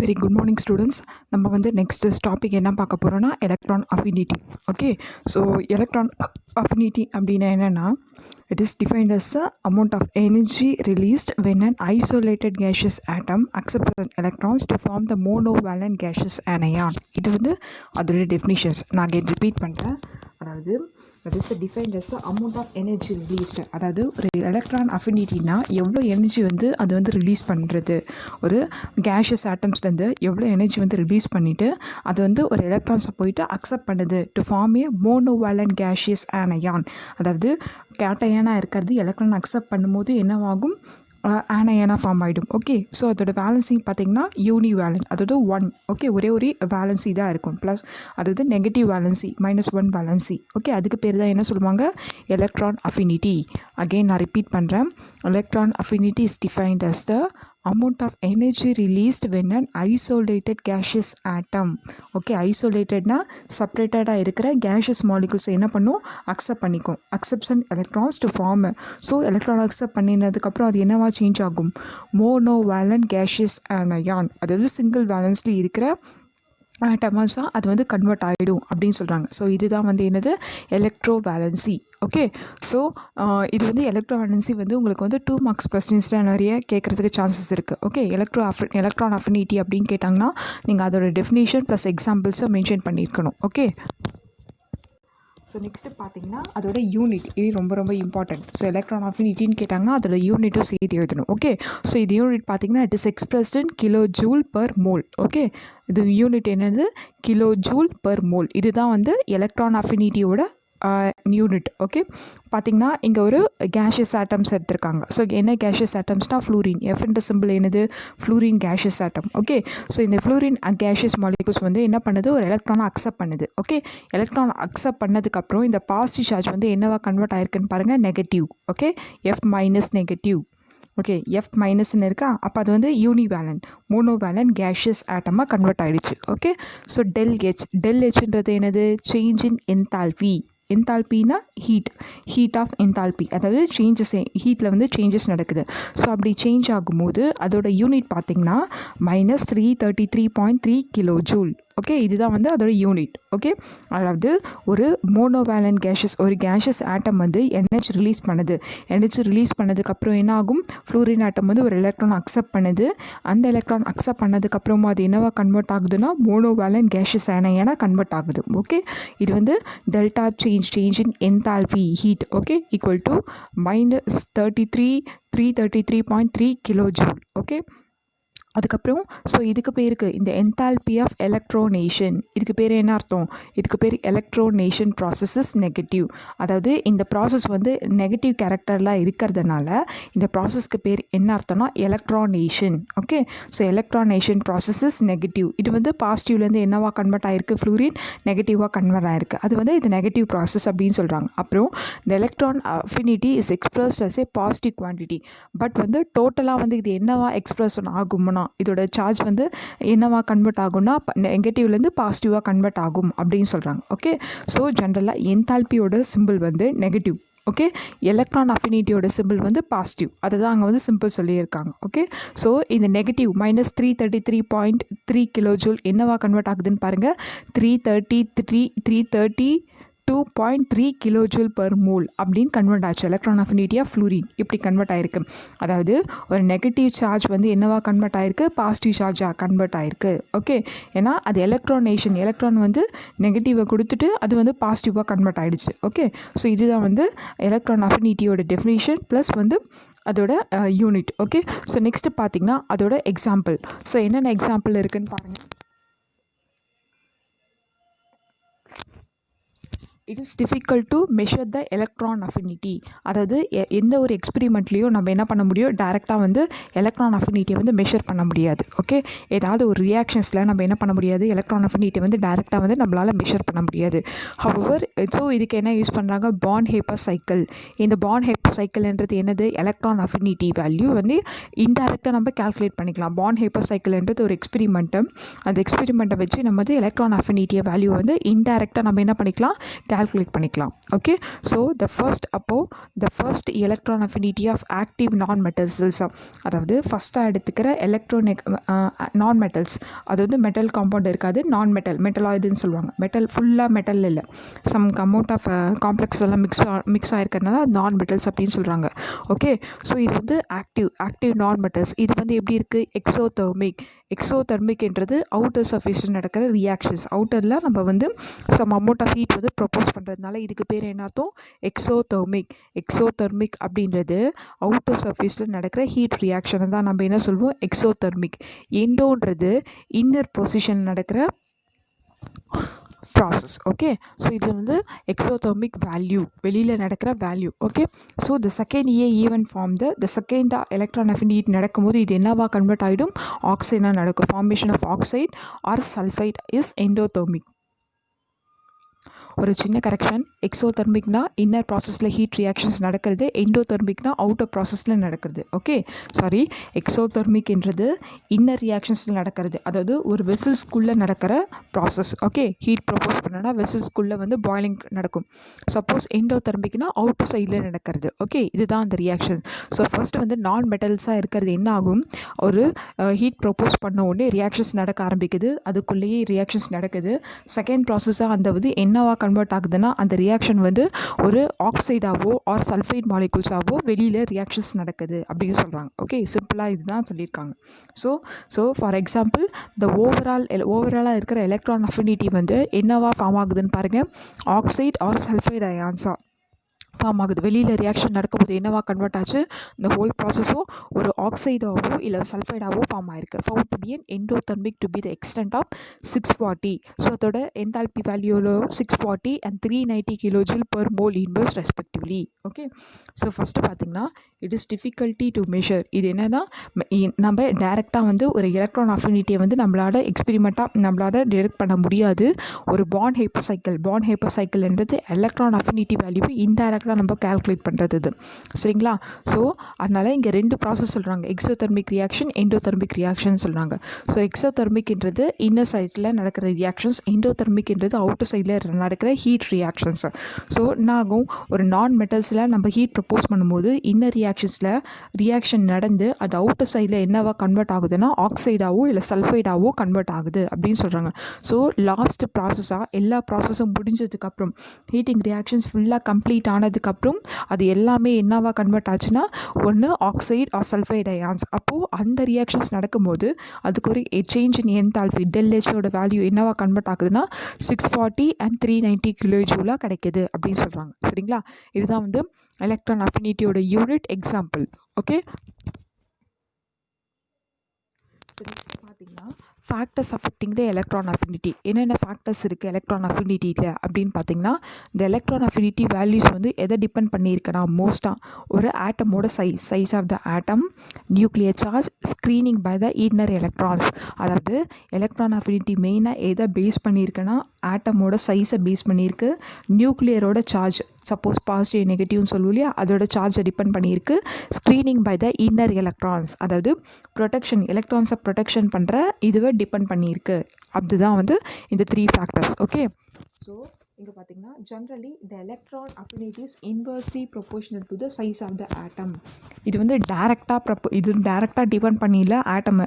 Very good morning students. நம்ம வந்து next topic என்ன பார்க்க போகிறோன்னா electron affinity. Okay, so electron affinity அப்படின்னா என்னென்னா, it is defined as the amount of energy released when an isolated gaseous atom accepts an electrons to form the monovalent gaseous anion. இது வந்து அதோட definitions நான் again repeat பண்ணுறேன். அதாவது that is defined as the amount of energy released. அதாவது ஒரு electron அஃபினிட்டினா எவ்வளோ energy வந்து அது வந்து ரிலீஸ் பண்ணுறது, ஒரு கேஷியஸ் ஆட்டம்ஸ்லேருந்து எவ்வளோ எனர்ஜி வந்து ரிலீஸ் பண்ணிவிட்டு அது வந்து ஒரு எலக்ட்ரான்ஸை போயிட்டு அக்செப்ட் பண்ணுது to form a monovalent gaseous anion. அதாவது கேட்டயானாக இருக்கிறது எலக்ட்ரான் அக்செப்ட் பண்ணும்போது என்னவாகும், ஆனயானாக ஃபார்ம் ஆகிடும். ஓகே, ஸோ அதோட வேலன்சிங் பார்த்திங்கன்னா யூனிவேலன்ட், அதாவது 1. ஓகே, ஒரே வேலன்சி தான் இருக்கும். ப்ளஸ் அதாவது நெகட்டிவ் வேலன்சி -1 வேலன்சி. ஓகே, அதுக்கு பேர் தான் என்ன சொல்லுவாங்க, எலக்ட்ரான் அஃபினிட்டி. அகெயின் நான் ரிப்பீட் பண்ணுறேன். Electron affinity is defined as the amount of energy released when an isolated gaseous atom. Okay, ஐசோலேட்டட்னா செப்பரேட்டடாக இருக்கிற கேஷியஸ் மாலிகுல்ஸ் என்ன பண்ணும், அக்செப்ட் பண்ணிக்கும். Acception electrons to form. So electron accept பண்ணினதுக்கப்புறம் அது என்னவா சேஞ்ச் ஆகும், மோனோவேலன்ட் கேஷியஸ் ஆனயான். அதாவது சிங்கிள் வேலன்ஸ்லி இருக்கிற ஆட்டம்ஸ் தான் அது வந்து கன்வெர்ட் ஆகிடும் அப்படின்னு சொல்கிறாங்க. ஸோ இதுதான் வந்து என்னது, எலக்ட்ரோ வேலன்சி. ஓகே, ஸோ இது வந்து எலக்ட்ரோ வேலன்சி வந்து உங்களுக்கு வந்து 2 மார்க்ஸ் கொஸ்டின்ஸில் நிறைய கேட்குறதுக்கு சான்சஸ் இருக்குது. ஓகே, எலக்ட்ரான் அஃபினிட்டி அப்படின்னு கேட்டாங்கன்னா நீங்கள் அதோட டெஃபினேஷன் ப்ளஸ் எக்ஸாம்பிள்ஸை மென்ஷன் பண்ணியிருக்கணும். ஓகே, ஸோ நெக்ஸ்ட்டு பார்த்தீங்கன்னா அதோட யூனிட், இது ரொம்ப ரொம்ப இம்பார்ட்டன்ட். ஸோ எலக்ட்ரான் அஃபினிட்டின்னு கேட்டாங்கன்னா அதோட யூனிட்டும் சேர்த்து எழுதணும். ஓகே, ஸோ இது யூனிட் பார்த்தீங்கன்னா it is expressed in kilo joule per mole. Okay, இது யூனிட் என்னது, கிலோ ஜூல் பர் மோல். இதுதான் வந்து எலக்ட்ரான் அஃபினிட்டியோட யூனிட். ஓகே, பார்த்திங்கன்னா இங்கே ஒரு கேஷியஸ் ஆட்டம்ஸ் எடுத்திருக்காங்க. ஸோ என்ன கேஷியஸ் ஆட்டம்ஸ்னால் ஃப்ளூரின். எஃப்ன்ற சிம்பிள் என்னது, ஃப்ளூரின் கேஷியஸ் ஆட்டம். ஓகே, ஸோ இந்த ஃப்ளூரின் கேஷியஸ் மாலிகுல்ஸ் வந்து என்ன பண்ணுது, ஒரு எலக்ட்ரானை அக்செப்ட் பண்ணுது. ஓகே, எலக்ட்ரான் அக்செப்ட் பண்ணதுக்கப்புறம் இந்த பாசிட்டிவ் சார்ஜ் வந்து என்னவா கன்வெர்ட் ஆயிருக்குன்னு பாருங்கள், negative. Okay, F- negative. Okay, F- இருக்கா, அப்போ அது வந்து யூனிவேலன்ட் மோனோவேலன்ட் கேஷியஸ் ஆட்டமாக கன்வெர்ட் ஆகிடுச்சு. ஓகே, ஸோ டெல் ஹெச்ன்றது என்னது, சேஞ்ச் இன் என்தால்பி. என்தால்பினா ஹீட் ஆஃப் என்தால்பி, அதாவது சேஞ்சஸ், ஹீட்டில் வந்து சேஞ்சஸ் நடக்குது. ஸோ அப்படி சேஞ்ச் ஆகும்போது அதோட யூனிட் பார்த்திங்கன்னா -333.3 கிலோ ஜூல். ஓகே, இதுதான் வந்து அதோட யூனிட். ஓகே, அதாவது ஒரு மோனோவேலன்ட் ஒரு கேஷியஸ் ஆட்டம் வந்து எனர்ஜி ரிலீஸ் பண்ணுது. எனர்ஜி ரிலீஸ் பண்ணதுக்கப்புறம் என்ன ஆகும், ஃப்ளூரின் ஆட்டம் வந்து ஒரு எலக்ட்ரான் அக்செப்ட் பண்ணுது. அந்த எலக்ட்ரான் அக்செப்ட் பண்ணதுக்கப்புறமா அது என்னவா கன்வெர்ட் ஆகுதுன்னா மோனோவேலன்ட் கேஷியஸ் ஆனயானா கன்வெர்ட் ஆகுது. ஓகே, இது வந்து delta change in enthalpy heat. Okay, equal to -333.3 kilo joule. Okay, அதுக்கப்புறம் ஸோ இதுக்கு பேருக்கு இந்த என்தால்பி ஆஃப் எலக்ட்ரோனேஷன், இதுக்கு பேர் என்ன அர்த்தம், இதுக்கு பேர் எலக்ட்ரோனேஷன் ப்ராசஸ் இஸ் நெகட்டிவ். அதாவது இந்த ப்ராசஸ் வந்து நெகட்டிவ் கேரக்டர்லாம் இருக்கிறதுனால இந்த ப்ராசஸ்க்கு பேர் என்ன அர்த்தம்னா electronation. Okay, so electronation process is negative. இது வந்து பாசிட்டிவ்லேருந்து என்னவா கன்வெர்ட் ஆகிருக்கு, ஃப்ளூரின் நெகட்டிவாக கன்வெர்ட் ஆகிருக்கு. அது வந்து இது நெகட்டிவ் ப்ராசஸ் அப்படின்னு சொல்கிறாங்க. அப்புறம் இந்த electron affinity is expressed as a positive quantity. But வந்து டோட்டலாக வந்து இது என்னவா எக்ஸ்பிரஸ் ஆகும்னா இதோட சார்ஜ் வந்து என்னவா கன்வெர்ட் ஆகும்னா நெகட்டிவ்லேருந்து பாசிட்டிவாக கன்வெர்ட் ஆகும் அப்படின்னு சொல்கிறாங்க. ஓகே, ஸோ ஜென்ரலாக என்தால்பியோட சிம்பிள் வந்து நெகட்டிவ். ஓகே, எலக்ட்ரான் அஃபினிட்டியோட சிம்பிள் வந்து பாசிட்டிவ். அதை தான் அங்கே வந்து சிம்பிள் சொல்லியிருக்காங்க. ஓகே, ஸோ இந்த நெகட்டிவ் -333.3 கிலோ ஜூல் என்னவா கன்வெர்ட் ஆகுதுன்னு பாருங்கள், 332.3 கிலோ ஜூல் பர் மோல் அப்படின்னு கன்வெர்ட் ஆச்சு. எலக்ட்ரான் அஃபினிட்டி ஆஃப் ஃப்ளூரின் இப்படி கன்வெர்ட் ஆயிருக்கு. அதாவது ஒரு நெகட்டிவ் சார்ஜ் வந்து என்னவா கன்வெர்ட் ஆயிருக்கு, பாசிட்டிவ் சார்ஜாக கன்வெர்ட் ஆயிருக்கு. ஓகே, ஏன்னா அது எலக்ட்ரான் வந்து நெகட்டிவை கொடுத்துட்டு அது வந்து பாசிட்டிவாக கன்வெர்ட் ஆகிடுச்சு. ஓகே, ஸோ இதுதான் வந்து எலக்ட்ரான் அஃபினிட்டியோட டெஃபினிஷன் ப்ளஸ் வந்து அதோட யூனிட். ஓகே, ஸோ நெக்ஸ்ட்டு பார்த்திங்கன்னா அதோட எக்ஸாம்பிள். ஸோ என்னென்ன எக்ஸாம்பிள் இருக்குதுன்னு பாருங்கள். It is difficult to measure the electron affinity. அதாவது எந்த ஒரு எக்ஸ்பெரிமெண்ட்லேயும் நம்ம என்ன பண்ண முடியும், டைரெக்டாக வந்து எலக்ட்ரான் அஃபினிட்டியை வந்து மெஷர் பண்ண முடியாது. ஓகே, ஏதாவது ஒரு ரியாக்ஷன்ஸில் நம்ம என்ன பண்ண முடியாது, எலக்ட்ரான் அஃபினிட்டியை வந்து டைரெக்டாக வந்து நம்மளால் மெஷர் பண்ண முடியாது. ஹவவர் ஸோ இதுக்கு என்ன யூஸ் பண்ணுறாங்க, பார்ன்-ஹேப்பர் சைக்கிள். இந்த பார்ன்-ஹேப்பர் சைக்கிள்ன்றது என்னது, எலக்ட்ரான் அஃபினிட்டி வேல்யூ வந்து இன்டைரக்டாக நம்ம கால்குலேட் பண்ணிக்கலாம். பார்ன்-ஹேப்பர் சைக்கிள்ன்றது ஒரு எக்ஸ்பெரிமெண்ட்டு. அந்த எக்ஸ்பெரிமெண்ட்டை வச்சு நம்ம வந்து எலக்ட்ரான் அஃபினிட்டியை வேல்யூ வந்து இன்டைரக்டாக நம்ம என்ன பண்ணிக்கலாம், கால்குலேட் பண்ணிக்கலாம். Okay, so the first electron affinity of active non metals, அதாவது ஃபஸ்ட்டாக எடுத்துக்கிற எலக்ட்ரானிக் நான் மெட்டல்ஸ், அது வந்து மெட்டல் காம்பவுண்ட் இருக்காது, நான் மெட்டலாய்டுன்னு சொல்லுவாங்க. மெட்டல் ஃபுல்லாக மெட்டல் இல்லை, சம் அமௌண்ட் ஆஃப் காம்ப்ளெக்ஸ் எல்லாம் மிக்ஸ் ஆகிருக்கிறதுனால நான் மெட்டல்ஸ் அப்படின்னு சொல்கிறாங்க. ஓகே, ஸோ இது வந்து ஆக்டிவ் நான் மெட்டல்ஸ். இது வந்து எப்படி இருக்குது, எக்ஸோதெர்மிக்ன்றது அவுட்டர் சர்ஃபேஸில் நடக்கிற ரியாக்ஷன்ஸ். அவுட்டரில் நம்ம வந்து சம் அமௌண்ட் ஆஃப் ஹீட் வந்து ப்ரொப்போஸ் பண்ணுறதுனால இதுக்கு பேர் என்னத்தோம், எக்ஸோதெர்மிக் அப்படின்றது அவுட்டர் சர்ஃபேஸில் நடக்கிற ஹீட் ரியாக்ஷனை தான் நம்ம என்ன சொல்லுவோம், எக்ஸோதெர்மிக். எண்டோன்றது இன்னர் பொசிஷனில் நடக்கிற ப்ராசஸ். ஓகே, ஸோ இது வந்து எக்ஸோதெர்மிக் வேல்யூ, வெளியில் நடக்கிற value. Okay, so the second even form the second electron affinity நடக்கும்போது இது என்னவா கன்வெர்ட் ஆகிடும், ஆக்சைடாக நடக்கும். Formation of oxide or sulphide is endothermic. ஒரு சின்ன கரெக்ஷன், எக்ஸோதெர்மிக்னா இன்னர் ப்ராசஸில் ஹீட் ரியாக்ஷன்ஸ் நடக்கிறது, எண்டோதெர்மிக்னா அவுட்டர் ப்ராசஸில் நடக்கிறது. ஓகே, சாரி, எக்ஸோதெர்மிக்ன்றது இன்னர் ரியாக்ஷன்ஸில் நடக்கிறது, அதாவது ஒரு வெசல்ஸ்குள்ளே நடக்கிற ப்ராசஸ். ஓகே, ஹீட் ப்ரொப்போஸ் பண்ணனா வெசல்ஸ்குள்ளே வந்து பாயிலிங் நடக்கும். சப்போஸ் எண்டோதெர்மிக்னா அவுட்டர் சைடில் நடக்கிறது. ஓகே, இதுதான் அந்த ரியாக்ஷன். ஸோ ஃபர்ஸ்ட் வந்து நான் மெட்டல்ஸாக இருக்கிறது என்ன ஆகும், ஒரு ஹீட் ப்ரொப்போஸ் பண்ண உடனே ரியாக்ஷன்ஸ் நடக்க ஆரம்பிக்குது, அதுக்குள்ளேயே ரியாக்ஷன்ஸ் நடக்குது. செகண்ட் ப்ராசஸாக அந்த வந்து என்னவா கன்வெர்ட் ஆகுதுன்னா அந்த ரியாக்ஷன் வந்து ஒரு ஆக்சைடாவோ ஆர் சல்ஃபைட் மாலிகூல்ஸாவோ வெளியில் ரியாக்ஷன்ஸ் நடக்குது அப்படின்னு சொல்கிறாங்க. ஓகே, சிம்பிளாக இதுதான் சொல்லியிருக்காங்க. ஸோ ஃபார் எக்ஸாம்பிள் இந்த ஓவராலாக இருக்கிற எலக்ட்ரான் அஃபினிட்டி வந்து என்னவா ஃபார்ம் ஆகுதுன்னு பாருங்கள், ஆக்சைடு ஆர் சல்ஃபைட் அயான்ஸா ஃபார்ம் ஆகுது. வெளியில் ரியாக்ஷன் நடக்கும்போது என்னவா கன்வெர்ட் ஆச்சு, இந்த ஹோல் ப்ராசஸும் ஒரு ஆக்சைடாவோ இல்லை சல்ஃபைடாவோ ஃபார்ம் ஆயிருக்கு. Found to be an endothermic to be the extent of 640. So அதோட என்தால்பி வேல்யூவில் 640 and 390 kJ per mole inverse respectively. Okay, so first பார்த்திங்கன்னா it is difficulty to measure. இது என்னென்னா நம்ம டைரெக்டாக வந்து ஒரு எலக்ட்ரான் அஃபினிட்டியை வந்து நம்மளால் டிடெக்ட் பண்ண முடியாது. ஒரு பாண்ட் ஹைப்பர் சைக்கிள்ன்றது எலக்ட்ரான் அஃபினிட்டி வேல்யூவை இன்டைரக்ட் நம்ம கால்குலேட் பண்ணுறது இது. சரிங்களா, ஸோ அதனால் இங்கே ரெண்டு ப்ராசஸ் சொல்கிறாங்க, எக்ஸோதெர்மிக் ரியாக்ஷன், எண்டோதெர்மிக் ரியாக்ஷன் சொல்கிறாங்க. ஸோ எக்ஸோதெர்மிக்ன்றது இன்னர் சைடில் நடக்கிற ரியாக்ஷன்ஸ், எண்டோதெர்மிக்ன்றது அவுட்டர் சைடில் நடக்கிற ஹீட் ரியாக்ஷன்ஸ். ஸோ என்னாகும், ஒரு நான் மெட்டல்ஸில் நம்ம ஹீட் ப்ரப்போஸ் பண்ணும்போது இன்னர் ரியாக்ஷன்ஸில் ரியாக்ஷன் நடந்து அது அவுட்டர் சைடில் என்னவா கன்வெர்ட் ஆகுதுன்னா ஆக்சைடாவோ இல்லை சல்ஃபைடாவோ கன்வெர்ட் ஆகுது அப்படின்னு சொல்கிறாங்க. ஸோ லாஸ்ட் ப்ராசஸாக எல்லா ப்ராசஸும் முடிஞ்சதுக்கப்புறம் ஹீட்டிங் ரியாக்ஷன்ஸ் ஃபுல்லாக கம்ப்ளீட் ஆனதுக்கப்புறம் அது எல்லாமே என்னவா கன்வெர்ட் ஆச்சுன்னா ஒன்று ஆக்சைடு ஆர் சல்ஃபைட் அயான்ஸ். அப்போது அந்த ரியாக்ஷன்ஸ் நடக்கும்போது அதுக்கு ஒரு சேஞ்ச் இன் என்தால்பி டெல்ஹெச்சோட வேல்யூ என்னவா கன்வெர்ட் ஆகுதுன்னா 640 and 390 kJ கிடைக்குது அப்படின்னு சொல்கிறாங்க. சரிங்களா, இதுதான் வந்து எலக்ட்ரான் அஃபினிட்டியோட unit example. Okay, so next பார்த்தீங்கன்னா factors affecting the electron affinity. என்னென்ன ஃபேக்டர்ஸ் இருக்குது எலக்ட்ரான் அஃபினிட்டியில் அப்படின்னு பார்த்தீங்கன்னா, இந்த எலக்ட்ரான் அஃபினிட்டி வேல்யூஸ் வந்து எதை டிபெண்ட் பண்ணியிருக்குன்னா மோஸ்ட்டாக ஒரு ஆட்டமோட size of the atom, nuclear charge, screening by the inner electrons. அதாவது எலக்ட்ரான் அஃபினிட்டி மெயினாக எதை பேஸ் பண்ணியிருக்குன்னா ஆட்டமோட சைஸை பேஸ் பண்ணியிருக்கு, நியூக்ளியரோட சார்ஜ், சப்போஸ் பாசிட்டிவ் நெகட்டிவ்னு சொல்லுவோம் இல்லையா, அதோட சார்ஜை டிபெண்ட் பண்ணியிருக்கு, screening by the inner electrons, அதாவது ப்ரொடெக்ஷன், எலக்ட்ரான்ஸை ப்ரொடெக்ஷன் பண்ணுற இதுவை டிபெண்ட் பண்ணியிருக்கு. அதுதான் வந்து இந்த 3 ஃபேக்டர்ஸ். ஓகே, ஸோ இங்கே பார்த்தீங்கன்னா generally the electron affinity is inversely proportional to the size of the atom. இது வந்து டேரெக்டாக டிபெண்ட் பண்ணியில ஆட்டம்,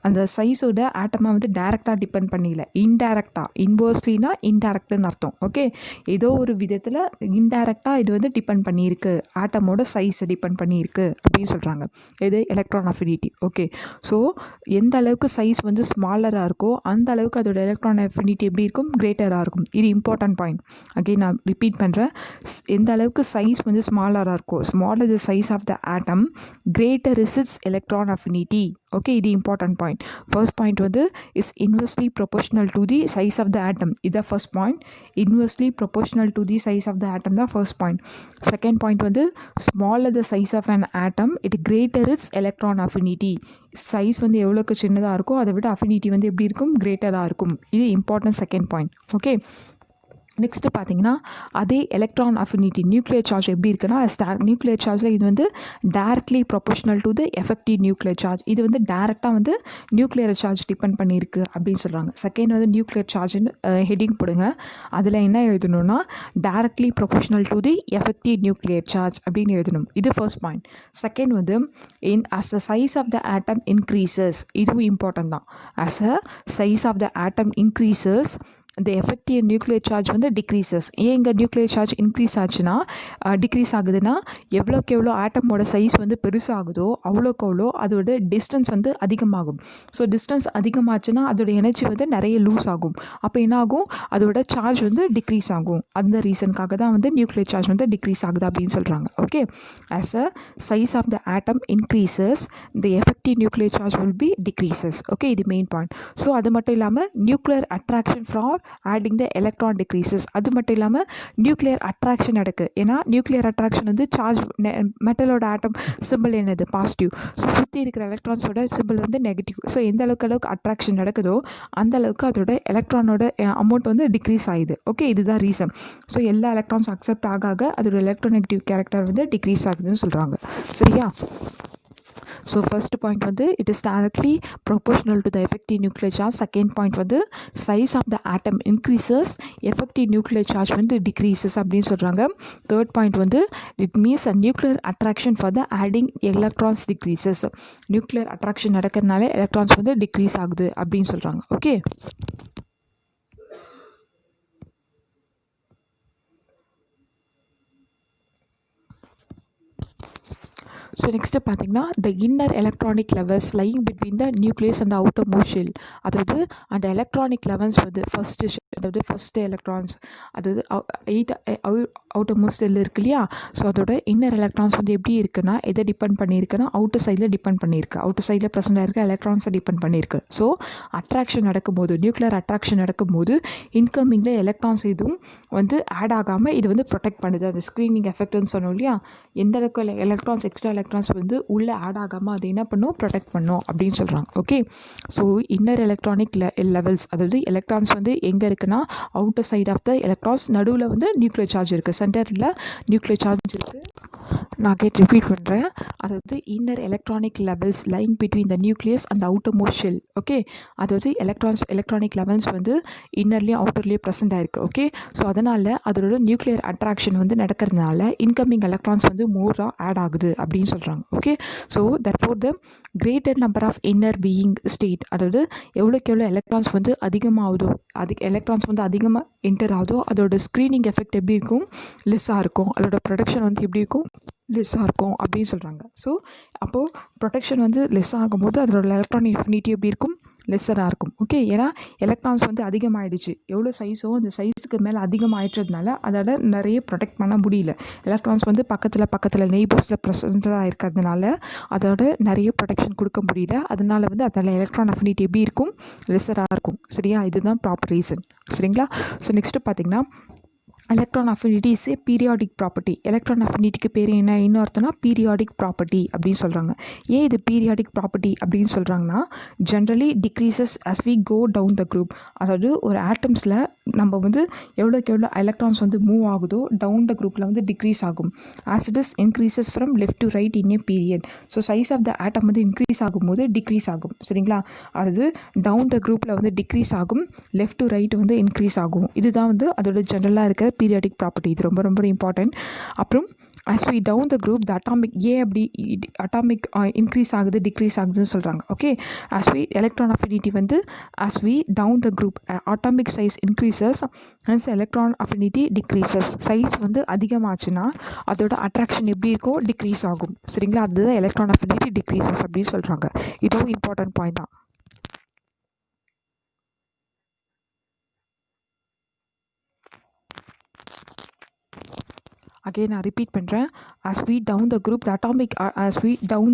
அந்த சைஸோட ஆட்டமை வந்து டேரெக்டாக டிபெண்ட் பண்ணியில, இன்டைரக்டாக, இன்வெர்ஸ்லினா இன்டைரக்ட்னு அர்த்தம். ஓகே, ஏதோ ஒரு விதத்தில் இன்டைரக்டாக இது வந்து டிபெண்ட் பண்ணியிருக்கு, ஆட்டமோட சைஸை டிபெண்ட் பண்ணியிருக்கு அப்படின்னு சொல்கிறாங்க. இது எலக்ட்ரான் அஃபினிட்டி. ஓகே, ஸோ எந்த அளவுக்கு சைஸ் வந்து ஸ்மாலராக இருக்கோ அந்த அளவுக்கு அதோட எலக்ட்ரான் அஃபினிட்டி எப்படி இருக்கும், கிரேட்டராக இருக்கும். இது இம்பார்ட்டன்ட் பாயிண்ட். அகைன் நான் ரிப்பீட் பண்ணுறேன், எந்த அளவுக்கு சைஸ் வந்து ஸ்மாலராக இருக்கும், smaller the size of the atom, greater is its electron affinity. Okay, இது இம்பார்ட்டன்ட் பாயிண்ட். ஃபர்ஸ்ட் பாயிண்ட் வந்து is inversely proportional to the size of the atom, இதுதான் first point. Inversely proportional to the size of the atom தான் first point. Second point வந்து smaller the size of an atom, it greater its electron affinity. Size வந்து எவ்வளோக்கு சின்னதாக இருக்கோ அதை விட affinity வந்து எப்படி இருக்கும், கிரேட்டராக இருக்கும். இது important second point. Okay, next பார்த்தீங்கன்னா அதே எலக்ட்ரான் அஃபினிட்டி நியூக்ளியர் சார்ஜ் எப்படி இருக்குன்னா நியூக்ளியர் சார்ஜில் இது வந்து directly proportional to the effective nuclear charge. இது வந்து டைரெக்டாக வந்து நியூக்ளியர் சார்ஜ் டிபெண்ட் பண்ணியிருக்கு அப்படின்னு சொல்கிறாங்க. செகண்ட் வந்து நியூக்ளியர் சார்ஜ்னு ஹெட்டிங் போடுங்க. அதில் என்ன எழுதணும்னா directly proportional to the effective nuclear charge அப்படின்னு எழுதணும். இது ஃபர்ஸ்ட் பாயிண்ட். செகண்ட் வந்து as the size of the atom increases, இதுவும் இம்பார்ட்டன்ட் தான். as a size of the atom increases the effective nuclear charge வந்து decreases. ஏன் இங்கே நியூக்ளியர் சார்ஜ் இன்க்ரீஸ் ஆச்சுன்னா டிக்ரீஸ் ஆகுதுன்னா எவ்வளோக்கு எவ்வளோ ஆட்டமோட சைஸ் வந்து பெருசாகுதோ அவ்வளோக்கு அவ்வளோ அதோட டிஸ்டன்ஸ் வந்து அதிகமாகும். ஸோ டிஸ்டன்ஸ் அதிகமாச்சுன்னா அதோட எனர்ஜி வந்து நிறைய லூஸ் ஆகும். அப்போ என்ன ஆகும், அதோட சார்ஜ் வந்து டிக்ரீஸ் ஆகும். அந்த ரீசனுக்காக தான் வந்து நியூக்ளியர் சார்ஜ் வந்து டிக்ரீஸ் ஆகுது அப்படின்னு சொல்கிறாங்க. Okay, as a size of the atom increases the effective nuclear charge will be decreases. Okay, இது மெயின் பாயிண்ட். ஸோ அது மட்டும் இல்லாமல் nuclear attraction for adding the electron decreases. அது மட்டும் இல்லாமல் நியூக்ளியர் அட்ராக்ஷன் நடக்குது. ஏன்னா நியூக்ளியர் அட்ராக்ஷன் வந்து சார்ஜ் மெட்டலோட ஆட்டம் சிம்பிள் என்னது பாசிட்டிவ். ஸோ சுற்றி இருக்கிற எலக்ட்ரான்ஸோட சிம்பிள் வந்து நெகட்டிவ். ஸோ எந்த அளவுக்கு அட்ராக்ஷன் நடக்குதோ அந்த அளவுக்கு அதோட எலக்ட்ரானோட அமௌண்ட் வந்து டிக்ரீஸ் ஆகுது. ஓகே, இதுதான் ரீசன். ஸோ எல்லா எலக்ட்ரான்ஸ் அக்செப்ட் ஆக அதோட எலக்ட்ரோநெகட்டிவ் கேரக்டர் வந்து டிக்ரீஸ் ஆகுதுன்னு சொல்கிறாங்க. சரியா? ஸோ ஃபர்ஸ்ட் பாயிண்ட் வந்து it is directly proportional to the effective nuclear charge. Second point வந்து size of the atom increases, effective nuclear charge வந்து டிக்ரீசஸ் அப்படின்னு சொல்கிறாங்க. தேர்ட் பாயிண்ட் வந்து it means a nuclear attraction for the adding electrons decreases. Nuclear attraction நடக்கிறதுனால electrons வந்து decrease ஆகுது அப்படின்னு சொல்கிறாங்க. ஓகே, ஸோ நெக்ஸ்ட்டு பார்த்தீங்கன்னா the inner electronic levels lying between the nucleus and outermost shell. அதாவது அந்த electronic levels வந்து first electrons அதாவது அவுட்டர் மோஸ்ட் ஷெல் இருக்கு இல்லையா. ஸோ அதோட இன்னர் எலக்ட்ரான்ஸ் வந்து எப்படி இருக்குன்னா எதை டிபெண்ட் பண்ணியிருக்குன்னா அவுட்டர் சைடில் டிபெண்ட் பண்ணியிருக்கு. அவுட்டர் சைடில் ப்ரெசென்ட் ஆகிருக்க எலக்ட்ரான்ஸை டிபெண்ட் பண்ணியிருக்கு. ஸோ அட்ராக்ஷன் நடக்கும்போது, நியூக்ளியர் அட்ராக்ஷன் நடக்கும்போது இன்கமிங்கில் எலக்ட்ரான்ஸ் எதுவும் வந்து ஆட் ஆகாமல் இது வந்து ப்ரொடெக்ட் பண்ணுது. அந்த ஸ்க்ரீனிங் எஃபெக்ட்னு சொன்னோம் இல்லையா, எந்த அளவுக்கு எலக்ட்ரான்ஸ் எக்ஸ்ட்ரா எலக்ட்ரான்ஸ் வந்து உள்ளே ஆட் ஆகாமல் அது என்ன பண்ணும், ப்ரொடெக்ட் பண்ணும் அப்படின்னு சொல்கிறாங்க. Okay, so inner electronic levels அதாவது எலக்ட்ரான்ஸ் வந்து எங்கே இருக்குன்னா outer side of the electrons, நடுவில் வந்து நியூக்ளியர் சார்ஜ் இருக்குது, சென்டரில் நியூக்ளியர் சார்ஜ் இருக்குது. நான் ரிப்பீட் பண்ணுறேன். அதாவது inner electronic levels lying between the nucleus and outermost shell. Okay, அதாவது எலக்ட்ரானிக் லெவல்ஸ் வந்து இன்னர்லேயும் அவுட்டர்லேயும் ப்ரெசென்ட் ஆயிருக்கு. ஓகே, ஸோ அதனால் அதோட நியூக்ளியர் அட்ராக்ஷன் வந்து நடக்கிறதுனால இன்கமிங் எலக்ட்ரான்ஸ் வந்து மோராக ஆட் ஆகுது அப்படின்னு சொல்கிறாங்க. Okay, so therefore the greater number of inner being state, அதாவது எவ்வளோக்கு எவ்வளோ எலக்ட்ரான்ஸ் வந்து அதிகமாகுதோ, எலக்ட்ரான்ஸ் வந்து அதிகமாக என்டர் ஆகுதோ அதோட ஸ்க்ரீனிங் எஃபெக்ட் எப்படி இருக்கும், லெஸ்ஸாக இருக்கும். அதோட ப்ரொடக்ஷன் வந்து எப்படி இருக்கும், லெஸ்ஸாக இருக்கும் அப்படின்னு சொல்கிறாங்க. ஸோ அப்போது ப்ரொடெக்ஷன் வந்து லெஸ் ஆகும்போது அதோட எலக்ட்ரானிக் அஃபினிட்டி எப்படி இருக்கும், லெஸ்ஸராக இருக்கும். ஓகே, ஏன்னா எலக்ட்ரான்ஸ் வந்து அதிகமாகிடுச்சு. எவ்வளோ சைஸோ அந்த சைஸுக்கு மேலே அதிகமாகிட்டதுனால அதால் நிறைய ப்ரொடெக்ட் பண்ண முடியல. எலக்ட்ரான்ஸ் வந்து பக்கத்தில் நெய்பர்ஸில் ப்ரெசென்டாக இருக்கிறதுனால அதோட நிறைய ப்ரொடெக்ஷன் கொடுக்க முடியல. அதனால வந்து அதில் எலக்ட்ரான் அஃபினிட்டி எப்படி இருக்கும், லெஸ்ஸராக இருக்கும். சரியா, இதுதான் ப்ராப்பர் ரீசன். சரிங்களா? ஸோ நெக்ஸ்ட்டு பார்த்தீங்கன்னா electron affinity is a periodic property. Electron அஃபினிட்டிக்கு பேர் என்ன, இன்னொருத்தனா பீரியாடிக் ப்ராப்பர்ட்டி அப்படின்னு சொல்கிறாங்க. ஏன் இது பீரியாடிக் ப்ராப்பர்ட்டி அப்படின்னு சொல்கிறாங்கன்னா generally decreases as we go down the group. அதாவது ஒரு ஆட்டம்ஸில் நம்ம வந்து எவ்வளோக்கு எவ்வளோ எலக்ட்ரான்ஸ் வந்து மூவ் ஆகுதோ டவுன் த குரூப்பில் வந்து டிக்ரீஸ் ஆகும். as it is increases from left to right in a period. So size of the atom வந்து இன்க்ரீஸ் ஆகும்போது டிக்ரீஸ் ஆகும். சரிங்களா, அதாவது டவுன் த குரூப்பில் வந்து டிக்ரீஸ் ஆகும், லெஃப்ட் டு ரைட் வந்து இன்க்ரீஸ் ஆகும். இதுதான் வந்து அதோட ஜென்ரலாக இருக்கிற பீரியாடிக் ப்ராப்பர்ட்டி. இது ரொம்ப ரொம்ப இம்பார்ட்டன்ட். அப்புறம் as we down the group the atomic increase ஆகுது டிக்ரீஸ் ஆகுதுன்னு சொல்கிறாங்க. Okay, as we electron affinity வந்து as we down the group atomic size increases hence electron affinity decreases. Size வந்து அதிகமாச்சுன்னா அதோட அட்ராக்ஷன் எப்படி இருக்கும், டிக்ரீஸ் ஆகும். சரிங்களா, அதுதான் எலக்ட்ரான் அஃபினிட்டி டிக்ரீசஸ் அப்படின்னு சொல்கிறாங்க. இதுவும் இம்பார்ட்டன்ட் பாயிண்ட் தான். அகைன் நான் ரிப்பீட் பண்ணுறேன். as we down the group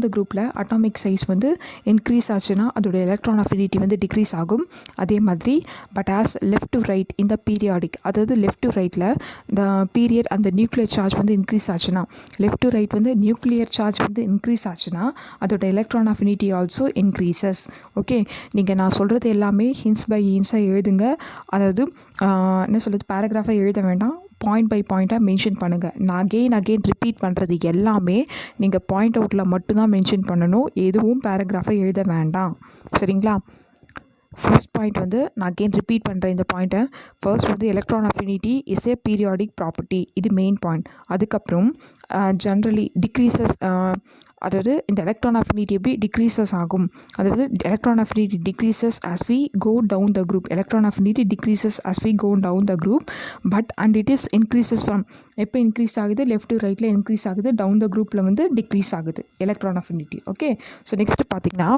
the groupல அட்டாமிக் சைஸ் வந்து இன்க்ரீஸ் ஆச்சுன்னா அதோட எலக்ட்ரான் அஃபினிட்டி வந்து டிக்ரீஸ் ஆகும். அதே மாதிரி but as left to right இந்த பீரியாடிக், அதாவது லெஃப்ட் டு ரைட்டில் இந்த பீரியட் அந்த நியூக்ளியர் சார்ஜ் வந்து இன்க்ரீஸ் ஆச்சுன்னா, லெஃப்ட் டு ரைட் வந்து நியூக்ளியர் சார்ஜ் வந்து இன்க்ரீஸ் ஆச்சுன்னா அதோட electron affinity also increases. Okay, நீங்கள் நான் சொல்கிறது எல்லாமே ஹின்ஸ் பை ஹின்ஸாக எழுதுங்க. அதாவது என்ன சொல்கிறது, பேராகிராஃபாக எழுத வேண்டாம், பாயிண்ட் பை பாயிண்ட்டாக மென்ஷன் பண்ணுங்கள். நான் அகெயின் ரிப்பீட் பண்ணுறது எல்லாமே நீங்கள் பாயிண்ட் அவுட்டில் மட்டும்தான் மென்ஷன் பண்ணணும், எதுவும் பேராகிராஃபாக எழுத வேண்டாம். சரிங்களா? ஃபர்ஸ்ட் பாயிண்ட் வந்து நான் அகெயின் ரிப்பீட் பண்ணுறேன் இந்த பாயிண்ட்டை. ஃபர்ஸ்ட் வந்து electron affinity is a periodic property, இது மெயின் பாயிண்ட். அதுக்கப்புறம் ஜென்ரலி டிக்ரீசஸ், அதாவது இந்த எலக்ட்ரான் அஃபினிட்டி எப்படி டிக்ரீசஸ் ஆகும், அதாவது electron affinity decreases as we go down the group, electron affinity decreases as we go down the group, but and it is increases from, எப்போ increase ஆகுது, left to ரைட்டில் increase ஆகுது, down the குரூப்பில் வந்து decrease ஆகுது electron affinity. Okay, so next பார்த்தீங்கன்னா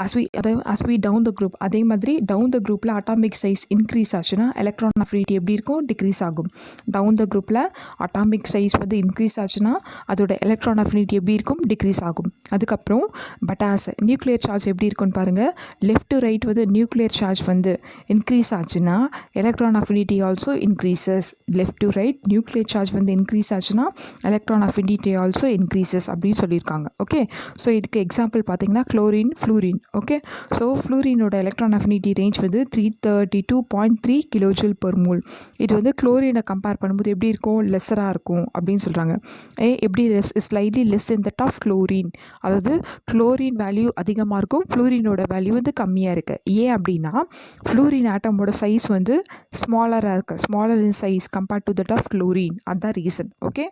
as we down the group, அதே மாதிரி டவுன் த குரூப்பில் அட்டாமிக் சைஸ் இன்க்ரீஸ் ஆச்சுன்னா எலக்ட்ரான் அஃபினிட்டி எப்படி இருக்கும், டிக்ரீஸ் ஆகும். டவுன் த குரூப்பில் அட்டாமிக் சைஸ் வந்து இன்க்ரீஸ் ஆச்சுன்னா அதோட எலக்ட்ரான் அஃபினிட்டி எப்படி இருக்கும், டிக்ரீஸ் ஆகும். அதுக்கப்புறம் பட் ஆஸ் நியூக்ளியர் சார்ஜ் எப்படி இருக்குன்னு பாருங்கள், லெஃப்ட் டு ரைட் வந்து நியூக்ளியர் சார்ஜ் வந்து இன்க்ரீஸ் ஆச்சுன்னா electron affinity also increases. Left to right nuclear charge வந்து இன்க்ரீஸ் ஆச்சுன்னா எலக்ட்ரான் அஃபினிட்டி ஆல்சோ இன்க்ரீசஸ் அப்படின்னு சொல்லியிருக்காங்க. ஓகே, ஸோ இதுக்கு எக்ஸாம்பிள் பார்த்தீங்கன்னா குளோரின், ஃப்ளூரின். ஓகே, ஸோ ஃப்ளூரினோட எலக்ட்ரான் அஃபினிட்டி ரேஞ்ச் வந்து 332.3 கிலோஜூல் பெர் மோல். இது வந்து குளோரினை கம்பேர் பண்ணும்போது எப்படி இருக்கும், லெஸ்ஸராக இருக்கும் அப்படின்னு சொல்கிறாங்க. எப்படி slightly less in that of chlorine, அதாவது குளோரின் வேல்யூ அதிகமாக இருக்கும், ஃப்ளூரினோட வேல்யூ வந்து கம்மியாக இருக்குது. ஏன் அப்படின்னா ஃப்ளூரின் ஆட்டமோட சைஸ் வந்து ஸ்மாலராக இருக்குது, smaller in size compared to that of chlorine, அதுதான் ரீசன். ஓகே,